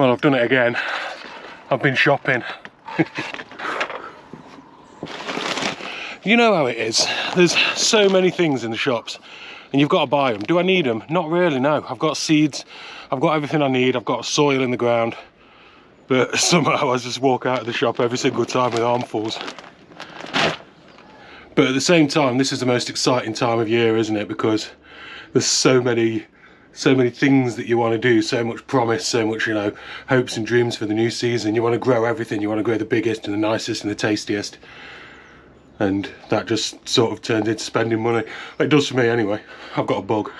Well, I've done it again. I've been shopping. You know how it is. There's so many things in the shops and you've got to buy them. Do I need them? Not really, no. I've got seeds, I've got everything I need, I've got soil in the ground. But somehow I just walk out of the shop every single time with armfuls. But at the same time, this is the most exciting time of year, isn't it? Because there's so many things that you want to do, so much promise, so much, you know, hopes and dreams for the new season. You want to grow everything, you want to grow the biggest and the nicest and the tastiest. And that just sort of turns into spending money. It does for me anyway. I've got a bug.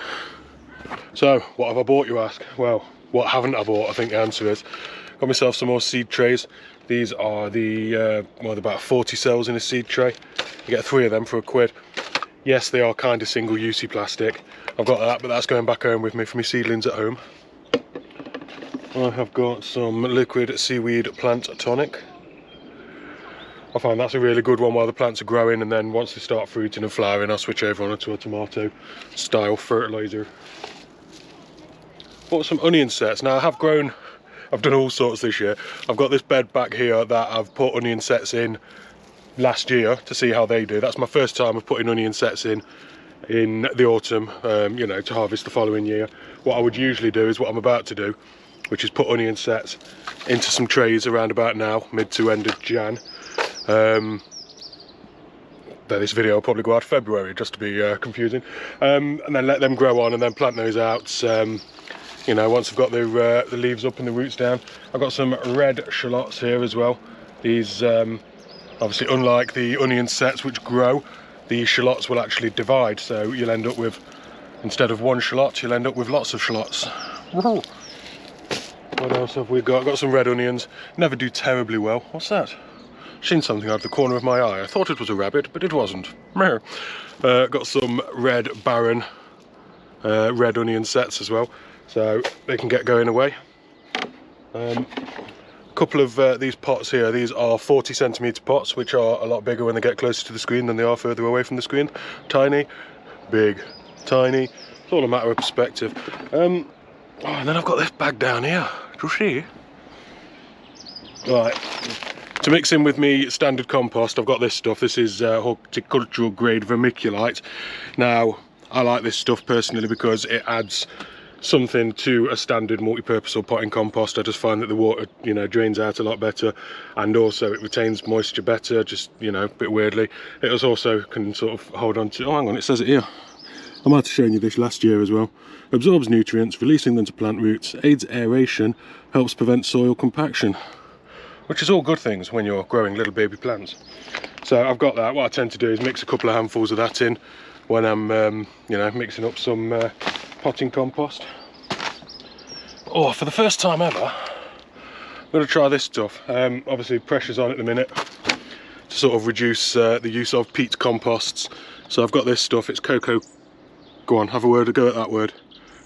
So, what have I bought, you ask? Well, what haven't I bought? I think the answer is, got myself some more seed trays. These are the, well, about 40 cells in a seed tray. You get 3 of them for £1. Yes, they are kind of single-use plastic. I've got that, but that's going back home with me for my seedlings at home. I have got some liquid seaweed plant tonic. I find that's a really good one while the plants are growing, and then once they start fruiting and flowering, I'll switch over onto a tomato style fertiliser. Bought some onion sets. Now I have grown, I've done all sorts this year. I've got this bed back here that I've put onion sets in last year to see how they do. That's my first time of putting onion sets in the autumn, you know, to harvest the following year. What I would usually do is what I'm about to do, which is put onion sets into some trays around about now, mid to end of Jan. This video will probably go out February, just to be confusing, and then let them grow on and then plant those out, you know, once I've got the leaves up and the roots down. I've got some red shallots here as well. These, obviously unlike the onion sets which grow, the shallots will actually divide, so you'll end up with, instead of one shallot, you'll end up with lots of shallots. What else have we got? I've got some red onions, never do terribly well. What's that? Seen something out of the corner of my eye. I thought it was a rabbit, but it wasn't. Got some red Baron red onion sets as well, so they can get going away. A couple of these pots here, these are 40cm pots, which are a lot bigger when they get closer to the screen than they are further away from the screen. Tiny, big, tiny, it's all a matter of perspective. Oh, and then I've got this bag down here, do you see? Right. To mix in with me standard compost, I've got this stuff. This is horticultural grade vermiculite. Now, I like this stuff personally because it adds something to a standard multi-purpose or potting compost. I just find that the water, you know, drains out a lot better, and also it retains moisture better, just, you know, a bit weirdly. It also can sort of hold on to, oh hang on, it says it here. I might have shown you this last year as well. Absorbs nutrients, releasing them to plant roots, aids aeration, helps prevent soil compaction. Which is all good things when you're growing little baby plants. So I've got that. What I tend to do is mix a couple of handfuls of that in when I'm, you know, mixing up some potting compost. Oh, for the first time ever, I'm going to try this stuff. Obviously pressure's on at the minute to sort of reduce the use of peat composts. So I've got this stuff. It's Coco, go on, have a word, go at that word.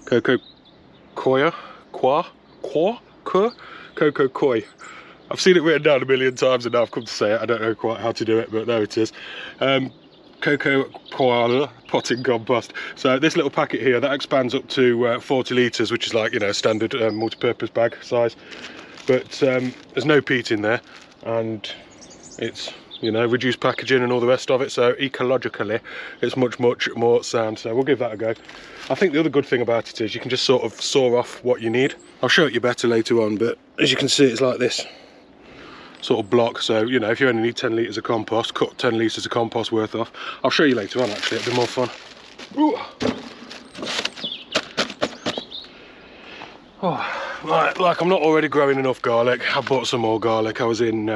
Coco Coir, Coco Coir. I've seen it written down a million times and now I've come to say it. I don't know quite how to do it, but there it is. Coco Coir potting compost. So this little packet here, that expands up to 40 litres, which is like, you know, standard multi-purpose bag size. But there's no peat in there, and it's, you know, reduced packaging and all the rest of it, so ecologically it's much more sound. So we'll give that a go. I think the other good thing about it is you can just sort of saw off what you need. I'll show it you better later on, but as you can see, it's like this sort of block. So, you know, if you only need 10 litres of compost, cut 10 litres of compost worth off. I'll show you later on, actually, it'll be more fun. Ooh. Oh, like I'm not already growing enough garlic. I bought some more garlic. I was in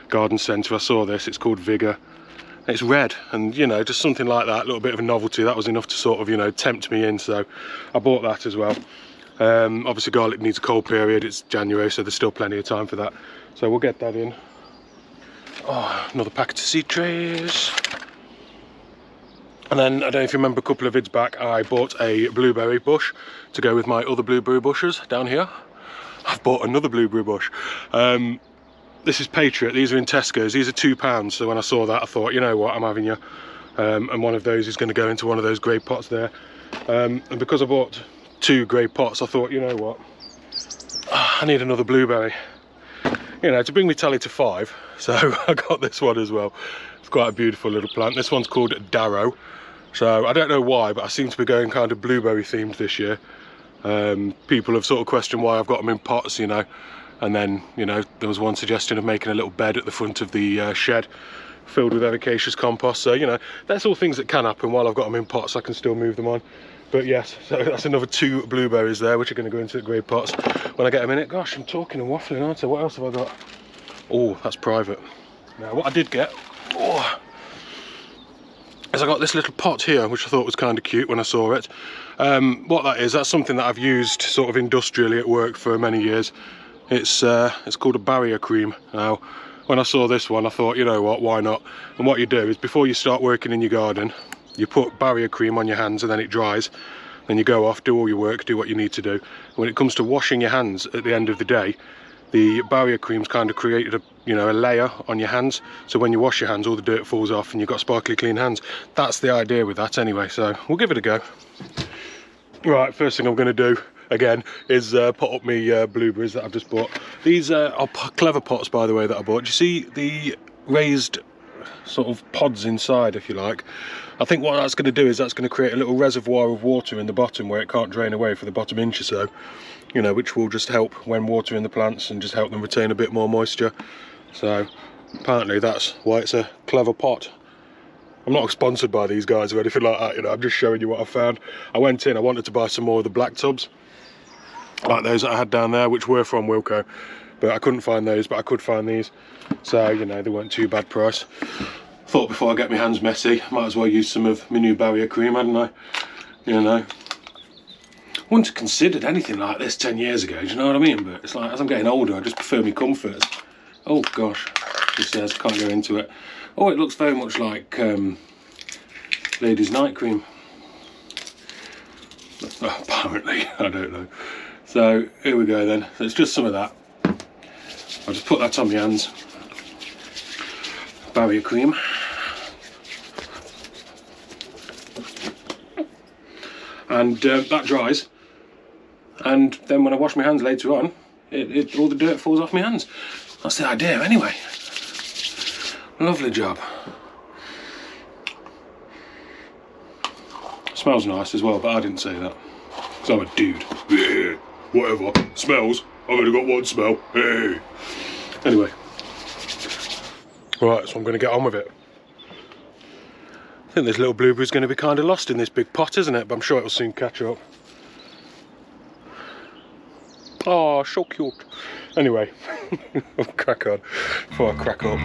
garden centre, I saw this, it's called Vigour. It's red, and, you know, just something like that, a little bit of a novelty. That was enough to sort of, you know, tempt me in, so I bought that as well. Obviously garlic needs a cold period, it's January, so there's still plenty of time for that. So we'll get that in. Oh, another packet of seed trays. And then, I don't know if you remember a couple of vids back, I bought a blueberry bush to go with my other blueberry bushes down here. I've bought another blueberry bush. This is Patriot, these are in Tesco's, these are £2. So when I saw that, I thought, you know what, I'm having you. And one of those is going to go into one of those grey pots there. And because I bought 2 grey pots, I thought, you know what, I need another blueberry, you know, to bring my tally to 5. So I got this one as well. It's quite a beautiful little plant. This one's called Darrow. So I don't know why, but I seem to be going kind of blueberry themed this year. People have sort of questioned why I've got them in pots, you know, and then, you know, there was one suggestion of making a little bed at the front of the shed filled with ericaceous compost. So, you know, that's all things that can happen. While I've got them in pots, I can still move them on. But yes, so that's another 2 blueberries there, which are going to go into the grey pots when I get them in it. Gosh, I'm talking and waffling, aren't I? What else have I got? Oh, that's private. Now, what I did get, is I got this little pot here, which I thought was kind of cute when I saw it. What that is, that's something that I've used sort of industrially at work for many years. It's called a barrier cream. Now, when I saw this one, I thought, you know what, why not? And what you do is, before you start working in your garden, you put barrier cream on your hands and then it dries. Then you go off, do all your work, do what you need to do. When it comes to washing your hands at the end of the day, the barrier cream's kind of created a, you know, a layer on your hands. So when you wash your hands, all the dirt falls off and you've got sparkly clean hands. That's the idea with that anyway, so we'll give it a go. Right, first thing I'm going to do, again, is pot up my blueberries that I've just bought. These are clever pots, by the way, that I bought. Do you see the raised sort of pods inside, if you like? I think what that's going to do is that's going to create a little reservoir of water in the bottom where it can't drain away for the bottom inch or so, you know, which will just help when watering the plants and just help them retain a bit more moisture. So apparently that's why it's a clever pot. I'm not sponsored by these guys or anything like that, you know, I'm just showing you what I found. I went in, I wanted to buy some more of the black tubs, like those that I had down there, which were from Wilko, but I couldn't find those, but I could find these. So, you know, they weren't too bad price. Thought before I get my hands messy, might as well use some of my new barrier cream, hadn't I? You know. Wouldn't have considered anything like this 10 years ago, do you know what I mean? But it's like, as I'm getting older, I just prefer my comforts. Oh gosh, it says, can't go into it. Oh, it looks very much like ladies' night cream. Oh, apparently, I don't know. So, here we go then. So it's just some of that. I'll just put that on my hands. Barrier cream. And that dries. And then when I wash my hands later on, all the dirt falls off my hands. That's the idea anyway. Lovely job. Smells nice as well, but I didn't say that. Because I'm a dude. Yeah, whatever. Smells. I've only got one smell. Hey. Anyway. Right, so I'm going to get on with it. I think this little blueberry's going to be kind of lost in this big pot, isn't it? But I'm sure it'll soon catch up. Oh, so cute. Anyway, I'll crack on before I crack up.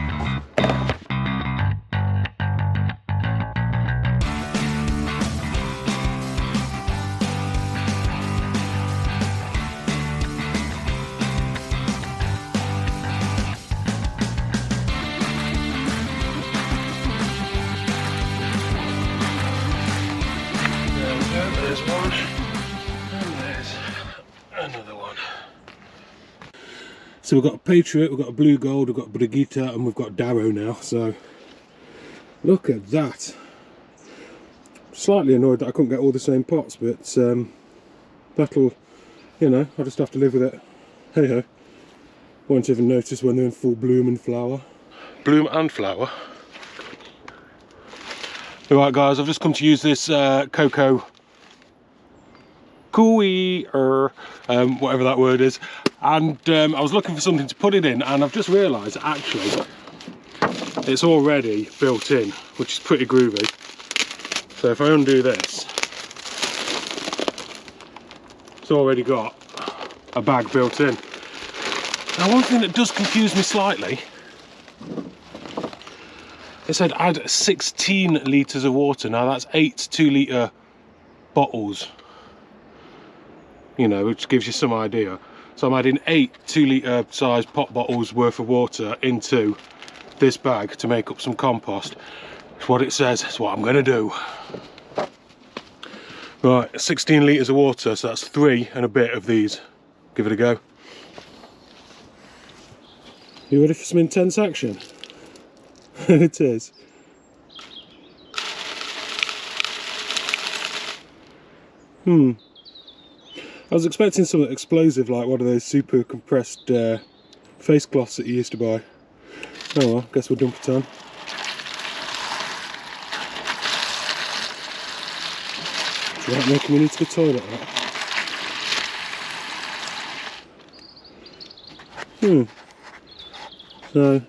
There's one, and there's another one. So we've got a Patriot, we've got a Blue Gold, we've got Brigitte, and we've got Darrow now. So look at that. Slightly annoyed that I couldn't get all the same pots, but that'll, you know, I'll just have to live with it. Hey ho. Won't even notice when they're in full bloom and flower. Bloom and flower. Alright guys, I've just come to use this Coco Coir, whatever that word is, and I was looking for something to put it in, and I've just realised actually it's already built in, which is pretty groovy. So if I undo this, it's already got a bag built in. Now one thing that does confuse me slightly, it said add 16 litres of water. Now that's 8 2-litre bottles, you know, which gives you some idea. So I'm adding 8 2-litre size pot bottles worth of water into this bag to make up some compost. It's what it says, it's what I'm going to do. Right, 16 litres of water, so that's 3 and a bit of these. Give it a go. You ready for some intense action? It is. I was expecting something explosive like one of those super compressed face cloths that you used to buy. Oh well, guess we'll dump it on. Is that making me need to the toilet? So,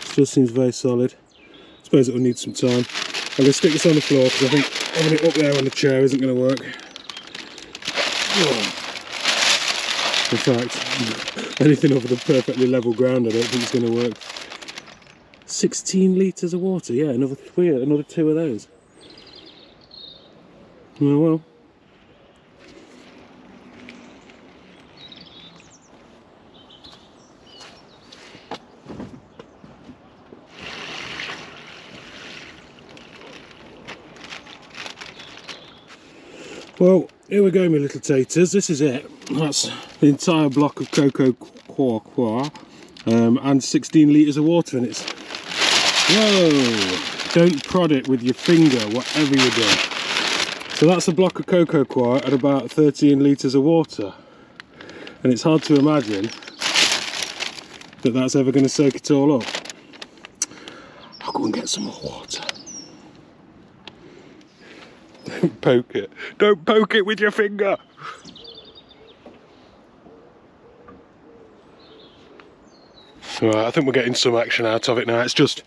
still seems very solid. I suppose it will need some time. I'm going to stick this on the floor because I think having it up there on the chair isn't going to work. In fact, anything over the perfectly level ground I don't think it's going to work. 16 litres of water, yeah, another 2 of those. Oh well. Well, here we go, my little taters. This is it. That's the entire block of Coco Coir and 16 litres of water in it. Whoa! Don't prod it with your finger, whatever you do. So that's a block of Coco Coir at about 13 litres of water. And it's hard to imagine that that's ever going to soak it all up. I'll go and get some more water. Don't poke it. Don't poke it with your finger. Right, I think we're getting some action out of it now. It's just,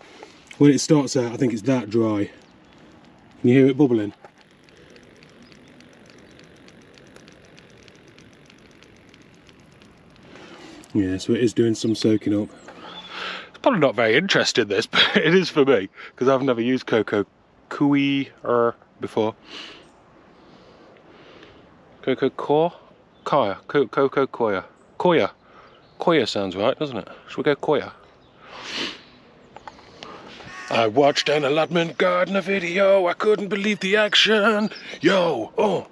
when it starts out, I think it's that dry. Can you hear it bubbling? Yeah, so it is doing some soaking up. It's probably not very interesting, this, but it is for me, because I've never used Coco Coir before. Coco Coir? Coco Coir. Coir. Coir sounds right, doesn't it? Should we go Coir? I watched an allotment gardener video. I couldn't believe the action. Yo, oh,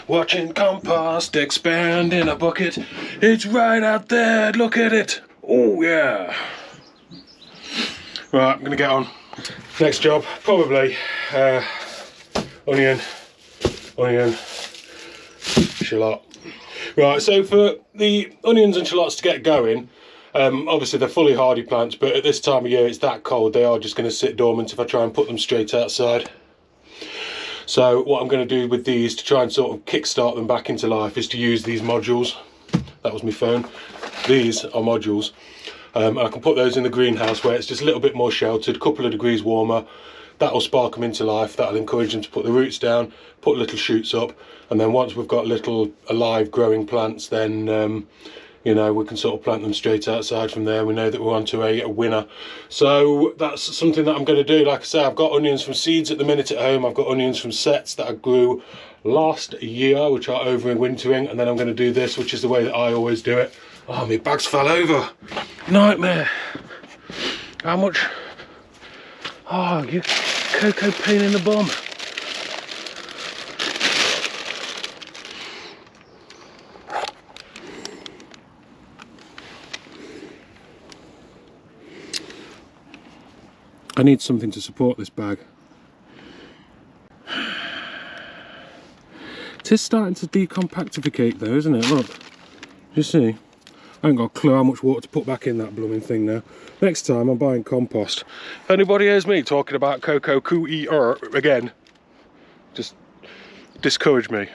watching compost expand in a bucket. It's right out there. Look at it. Oh yeah. Right, I'm gonna get on. Next job, probably onion, shallot. Right, so for the onions and shallots to get going, obviously they're fully hardy plants, but at this time of year it's that cold, they are just going to sit dormant if I try and put them straight outside. So what I'm going to do with these to try and sort of kickstart them back into life is to use these modules. That was my phone. These are modules. I can put those in the greenhouse where it's just a little bit more sheltered, a couple of degrees warmer. That'll spark them into life, that'll encourage them to put the roots down, put little shoots up, and then once we've got little alive growing plants, then you know, we can sort of plant them straight outside from there. We know that we're onto a winner. So that's something that I'm going to do. Like I say, I've got onions from seeds at the minute at home. I've got onions from sets that I grew last year, which are over in wintering, and then I'm going to do this, which is the way that I always do it. Oh, my bags fell over. Nightmare. How much? Oh, you cocoa pain in the bum. I need something to support this bag. It is starting to decompactificate though, isn't it? Look, you see? I ain't got a clue how much water to put back in that blooming thing now. Next time I'm buying compost. If anybody hears me talking about Coco Coir again, just discourage me.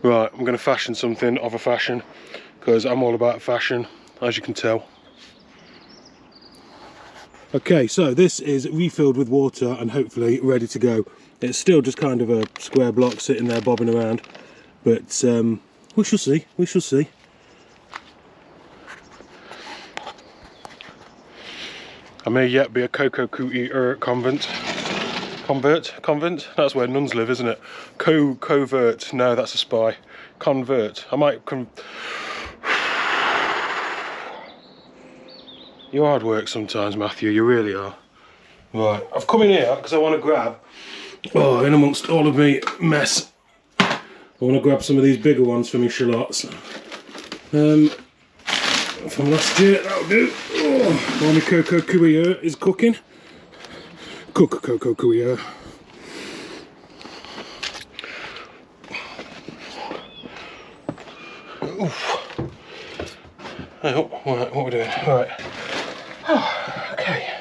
Right, I'm going to fashion something of a fashion, because I'm all about fashion, as you can tell. Okay, so this is refilled with water and hopefully ready to go. It's still just kind of a square block sitting there bobbing around, but we shall see, we shall see. I may yet be a Coco Coir convent. Convent? That's where nuns live, isn't it? Covert, no, that's a spy. Convert, I might You're hard work sometimes, Matthew, you really are. Right, I've come in here because I want to grab, oh, in amongst all of me mess, I want to grab some of these bigger ones for me shallots. from last year, that'll do. Oh, while my Coco Coir is cooking. Coco Coir. Oh, right, what are we doing? Right. Oh, okay.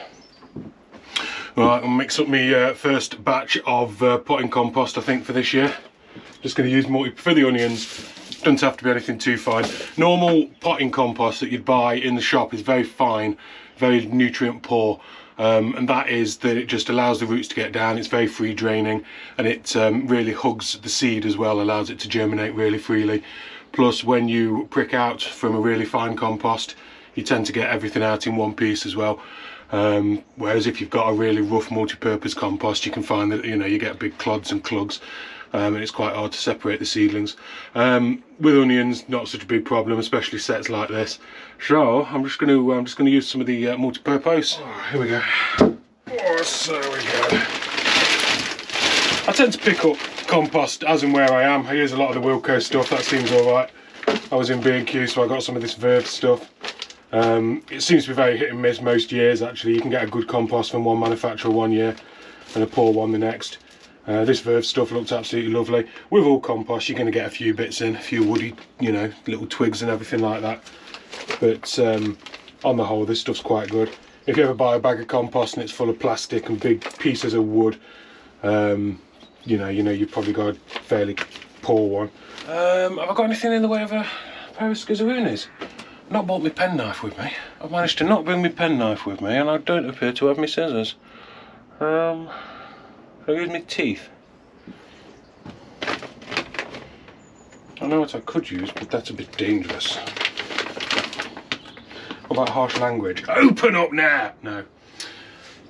Right, I'll mix up my first batch of potting compost, I think, for this year. Just going to use for the onions. Doesn't have to be anything too fine. Normal potting compost that you'd buy in the shop is very fine, very nutrient poor, and that is that it just allows the roots to get down. It's very free draining, and it really hugs the seed as well, allows it to germinate really freely. Plus, when you prick out from a really fine compost, you tend to get everything out in one piece as well. Whereas if you've got a really rough multi-purpose compost, you can find that you get big clods and clugs, and it's quite hard to separate the seedlings. With onions, not such a big problem, especially sets like this. So I'm just going to use some of the multi-purpose. Oh, here we go. Oh, so we go. I tend to pick up compost as and where I am. I use a lot of the Wilco stuff. That seems all right. I was in B&Q, so I got some of this Verve stuff. It seems to be very hit and miss most years. Actually, you can get a good compost from one manufacturer one year and a poor one the next. This Verve stuff looks absolutely lovely. With all compost, you're going to get a few bits in, a few woody, little twigs and everything like that. But on the whole, this stuff's quite good. If you ever buy a bag of compost and it's full of plastic and big pieces of wood, you've probably got a fairly poor one. Have I got anything in the way of a pair of schizaroonies? I've not brought my penknife with me. I've managed to not bring my penknife with me, and I don't appear to have my scissors. Can I use my teeth? I know what I could use, but that's a bit dangerous. What about harsh language? Open up now! No.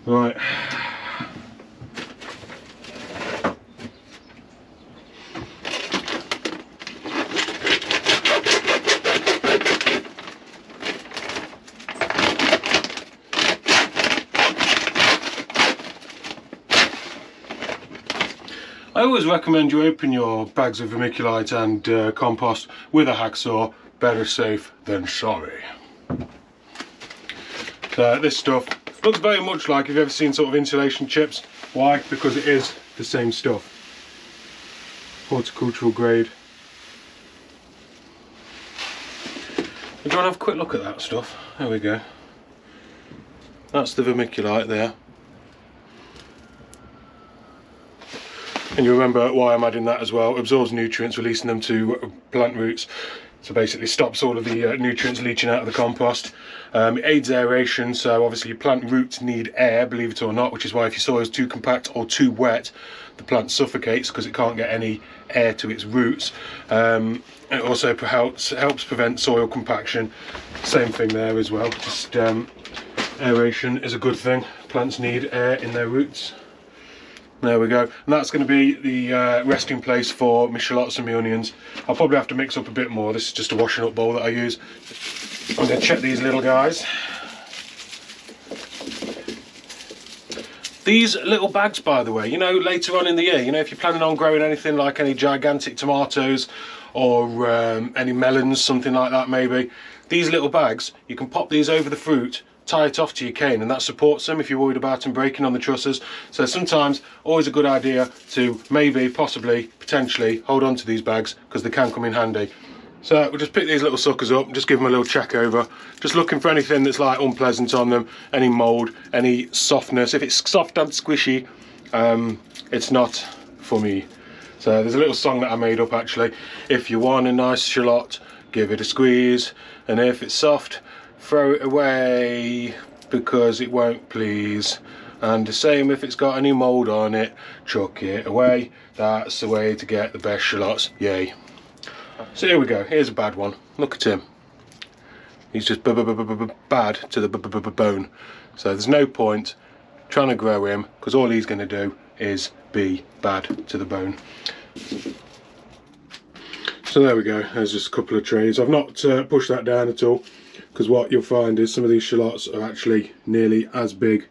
Right. I always recommend you open your bags of vermiculite and compost with a hacksaw. Better safe than sorry. So this stuff looks very much like, if you've ever seen sort of insulation chips. Why? Because it is the same stuff. Horticultural grade. Do you want to have a quick look at that stuff? There we go. That's the vermiculite there. And you remember why I'm adding that as well. Absorbs nutrients, releasing them to plant roots. So basically stops all of the nutrients leaching out of the compost. It aids aeration, so obviously your plant roots need air, believe it or not, which is why if your soil is too compact or too wet, the plant suffocates because it can't get any air to its roots. It also helps prevent soil compaction. Same thing there as well. Just aeration is a good thing. Plants need air in their roots. There we go, and that's going to be the resting place for my shallots and my onions. I'll probably have to mix up a bit more. This is just a washing up bowl that I use. I'm going to check these little guys. These little bags, by the way, later on in the year, if you're planning on growing anything like any gigantic tomatoes or any melons, something like that maybe, these little bags, you can pop these over the fruit, tie it off to your cane, and that supports them if you're worried about them breaking on the trusses. So sometimes always a good idea to maybe, possibly, potentially hold on to these bags because they can come in handy. So we'll just pick these little suckers up and just give them a little check over, just looking for anything that's like unpleasant on them, any mold, any softness. If it's soft and squishy, it's not for me. So there's a little song that I made up actually. If you want a nice shallot, give it a squeeze, and if it's soft, throw it away because it won't please. And the same if it's got any mould on it, chuck it away. That's the way to get the best shallots, yay. So here we go, here's a bad one. Look at him. He's just bad to the bone. So there's no point trying to grow him because all he's going to do is be bad to the bone. So there we go, there's just a couple of trays. I've not pushed that down at all, because what you'll find is some of these shallots are actually nearly as big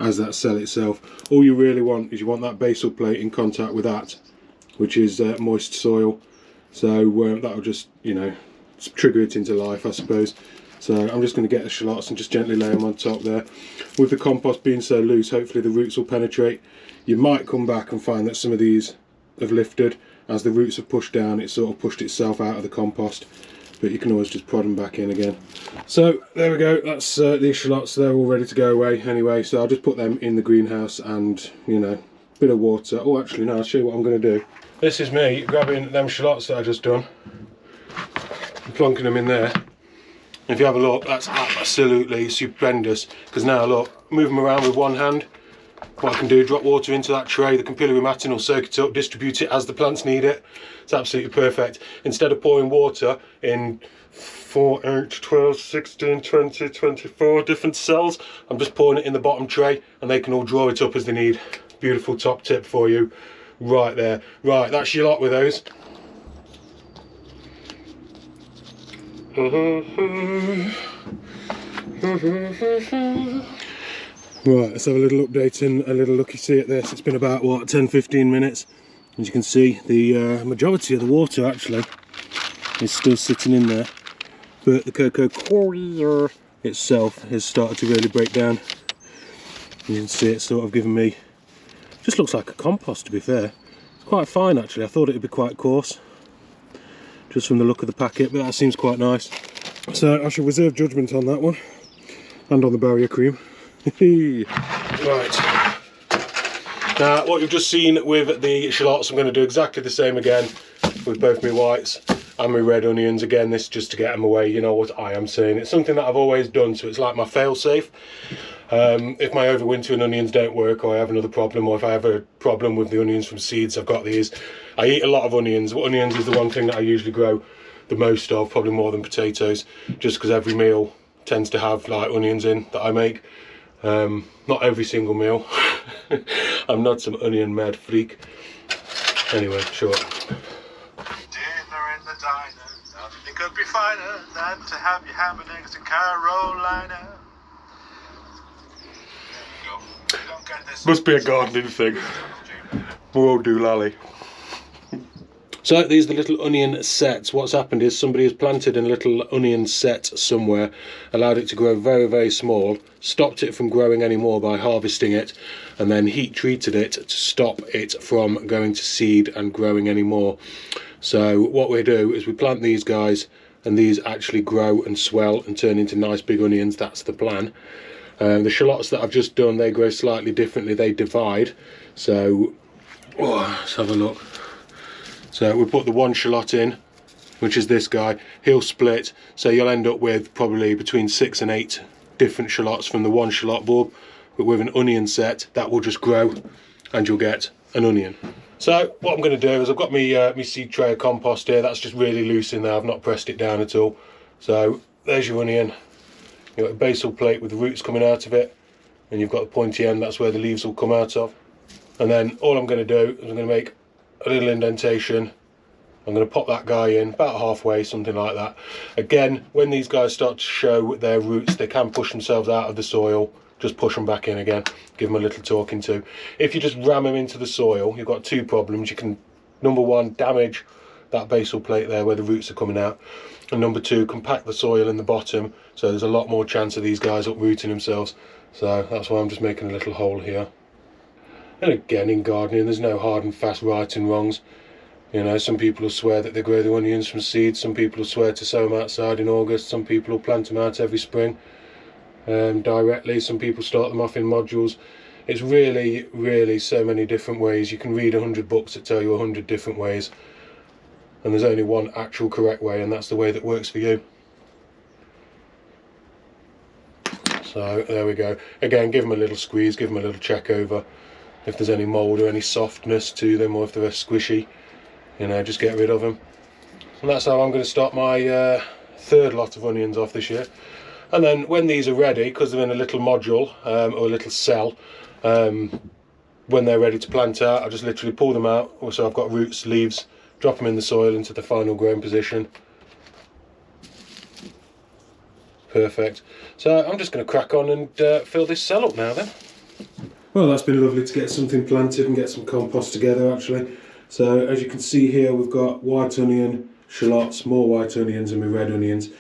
as that cell itself. All you really want is you want that basal plate in contact with that, which is moist soil. So that'll just, trigger it into life, I suppose. So I'm just going to get the shallots and just gently lay them on top there. With the compost being so loose, hopefully the roots will penetrate. You might come back and find that some of these have lifted. As the roots have pushed down, it sort of pushed itself out of the compost, but you can always just prod them back in again. So there we go, that's the shallots. They're all ready to go away anyway, so I'll just put them in the greenhouse and, you know, a bit of water. Oh, actually no, I'll show you what I'm going to do. This is me grabbing them shallots that I just done and plonking them in there. If you have a look, that's absolutely stupendous, because now look, move them around with one hand. What I can do, drop water into that tray, the capillary matting will soak it up, distribute it as the plants need it. It's absolutely perfect. Instead of pouring water in 4, 8, 12, 16, 20, 24 different cells, I'm just pouring it in the bottom tray and they can all draw it up as they need. Beautiful top tip for you right there. Right, that's your lot with those. Right, let's have a little update and a little looky see at this. It's been about, what, 10-15 minutes. As you can see, the majority of the water actually is still sitting in there, but the Coco Coir itself has started to really break down. You can see it's sort of giving me, just looks like a compost, to be fair. It's quite fine actually. I thought it would be quite coarse, just from the look of the packet, but that seems quite nice. So I shall reserve judgment on that one, and on the barrier cream. Right, now what you've just seen with the shallots, I'm going to do exactly the same again with both my whites and my red onions. Again, this just to get them away, you know what I am saying. It's something that I've always done, so it's like my fail-safe. If my overwintering onions don't work, or I have another problem, or if I have a problem with the onions from seeds, I've got these. I eat a lot of onions. Onions is the one thing that I usually grow the most of, probably more than potatoes, just because every meal tends to have like onions in that I make. Not every single meal. I'm not some onion mad freak. Anyway, sure. Dinner in the diner, nothing could be finer than to have your ham and eggs in Carolina. There you go. Don't get this. Must be a gardening thing. We won't do lally. So these are the little onion sets. What's happened is somebody has planted a little onion set somewhere, allowed it to grow very, very small, stopped it from growing anymore by harvesting it, and then heat treated it to stop it from going to seed and growing anymore. So what we do is we plant these guys, and these actually grow and swell and turn into nice big onions. That's the plan. The shallots that I've just done, they grow slightly differently. They divide. So let's have a look. So we put the one shallot in, which is this guy. He'll split, so you'll end up with probably between 6 and 8 different shallots from the one shallot bulb. But with an onion set, that will just grow and you'll get an onion. So what I'm going to do is I've got my seed tray of compost here. That's just really loose in there. I've not pressed it down at all. So there's your onion. You've got a basal plate with the roots coming out of it, and you've got the pointy end. That's where the leaves will come out of. And then all I'm going to do is I'm going to make a little indentation. I'm going to pop that guy in about halfway, something like that. Again, when these guys start to show their roots, they can push themselves out of the soil. Just push them back in again, give them a little talking to. If you just ram them into the soil, you've got 2 problems. You can, number 1, damage that basal plate there where the roots are coming out, and number 2, compact the soil in the bottom, so there's a lot more chance of these guys uprooting themselves. So that's why I'm just making a little hole here. And again, in gardening, there's no hard and fast right and wrongs. You know, some people will swear that they grow the onions from seeds, some people will swear to sow them outside in August, some people will plant them out every spring directly, some people start them off in modules. It's really, really so many different ways. You can read 100 books that tell you 100 different ways, and there's only one actual correct way, and that's the way that works for you. So there we go. Again, give them a little squeeze, give them a little check over. If there's any mould or any softness to them, or if they're squishy, you know, just get rid of them. And that's how I'm going to start my 3rd lot of onions off this year. And then when these are ready, because they're in a little module or a little cell, when they're ready to plant out, I just literally pull them out. Also, I've got roots, leaves, drop them in the soil into the final growing position. Perfect. So I'm just going to crack on and fill this cell up now then. Well, that's been lovely to get something planted and get some compost together actually. So as you can see here, we've got white onion, shallots, more white onions and my red onions.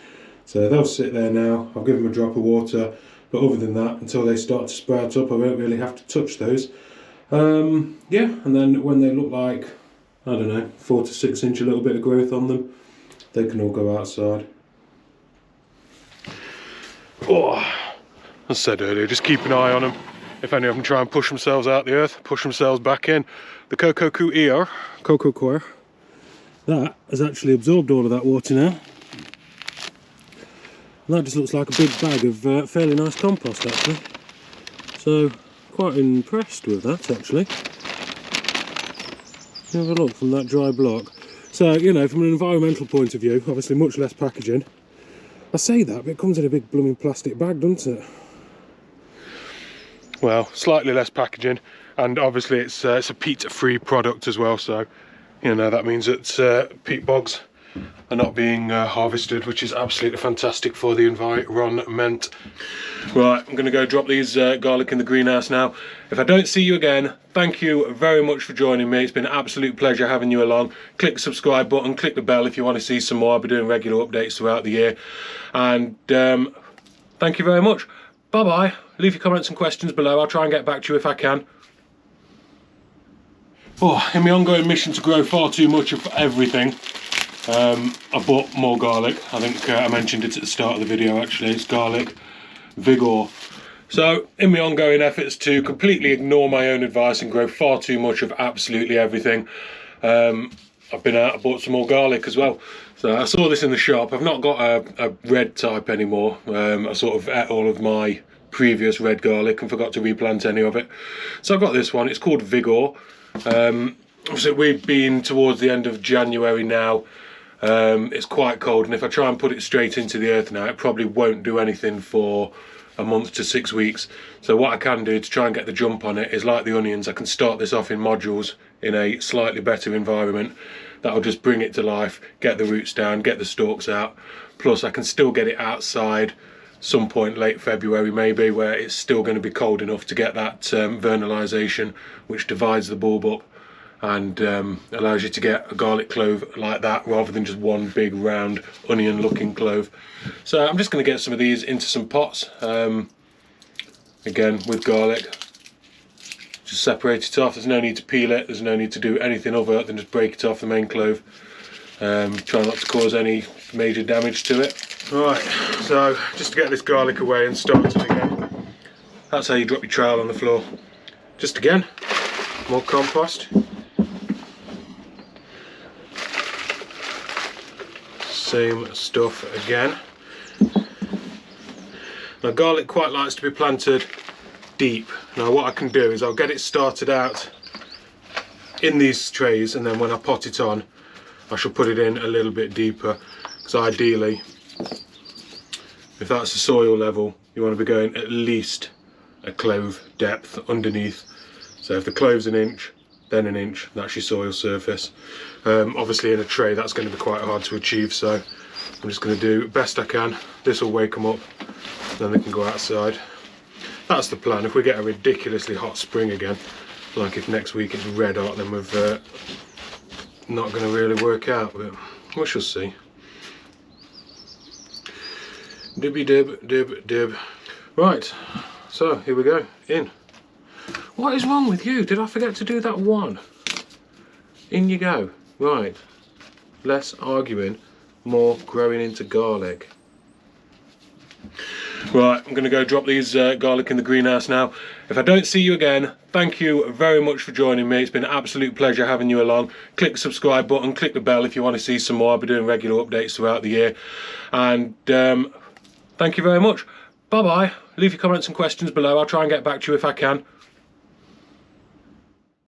So they'll sit there now. I'll give them a drop of water, but other than that, until they start to sprout up, I won't really have to touch those. Yeah, and then when they look like, I don't know, 4 to 6 inch, a little bit of growth on them, they can all go outside. Oh, as I said earlier, just keep an eye on them. If any of them try and push themselves out the earth, push themselves back in. The Coco Coir, that has actually absorbed all of that water now. And that just looks like a big bag of fairly nice compost actually. So, quite impressed with that actually. Have a look from that dry block. So, you know, from an environmental point of view, obviously much less packaging. I say that, but it comes in a big blooming plastic bag, doesn't it? Well, slightly less packaging, and obviously it's a peat-free product as well, so, you know, that means that peat bogs are not being harvested, which is absolutely fantastic for the environment. Right, I'm going to go drop these garlic in the greenhouse now. If I don't see you again, thank you very much for joining me. It's been an absolute pleasure having you along. Click the subscribe button, click the bell if you want to see some more. I'll be doing regular updates throughout the year. And thank you very much. Bye bye. Leave your comments and questions below. I'll try and get back to you if I can. Oh, in my ongoing mission to grow far too much of everything, I bought more garlic. I think I mentioned it at the start of the video actually. It's garlic Vigor. So in my ongoing efforts to completely ignore my own advice and grow far too much of absolutely everything, I've been out and bought some more garlic as well. So I saw this in the shop. I've not got a red type anymore. I sort of ate all of my previous red garlic and forgot to replant any of it. So I've got this one. It's called Vigor. So we've been towards the end of January now. It's quite cold, and if I try and put it straight into the earth now, it probably won't do anything for a month to 6 weeks. So what I can do to try and get the jump on it is, like the onions, I can start this off in modules in a slightly better environment. That'll just bring it to life, get the roots down, get the stalks out. Plus I can still get it outside some point late February maybe, where it's still going to be cold enough to get that vernalisation, which divides the bulb up and allows you to get a garlic clove like that rather than just one big round onion looking clove. So I'm just going to get some of these into some pots, again with garlic. Just separate it off. There's no need to peel it, there's no need to do anything other than just break it off the main clove. Try not to cause any major damage to it. Right, so just to get this garlic away and start it again, that's how you drop your trowel on the floor. Just again, more compost. Same stuff again. Now garlic quite likes to be planted deep. Now what I can do is I'll get it started out in these trays, and then when I pot it on I shall put it in a little bit deeper, because ideally, if that's the soil level, you want to be going at least a clove depth underneath. So if the clove's an inch, then an inch, that's your soil surface. Obviously in a tray that's going to be quite hard to achieve, so I'm just going to do best I can. This will wake them up, then they can go outside. That's the plan. If we get a ridiculously hot spring again, like if next week it's red hot, then we've not going to really work out, but we shall see. Dibby dib, dib, dib. Right, so here we go, in. What is wrong with you? Did I forget to do that one? In you go. Right, less arguing, more growing into garlic. Right, I'm going to go drop these garlic in the greenhouse now. If I don't see you again, thank you very much for joining me. It's been an absolute pleasure having you along. Click the subscribe button, click the bell if you want to see some more. I'll be doing regular updates throughout the year. And thank you very much. Bye bye. Leave your comments and questions below. I'll try and get back to you if I can.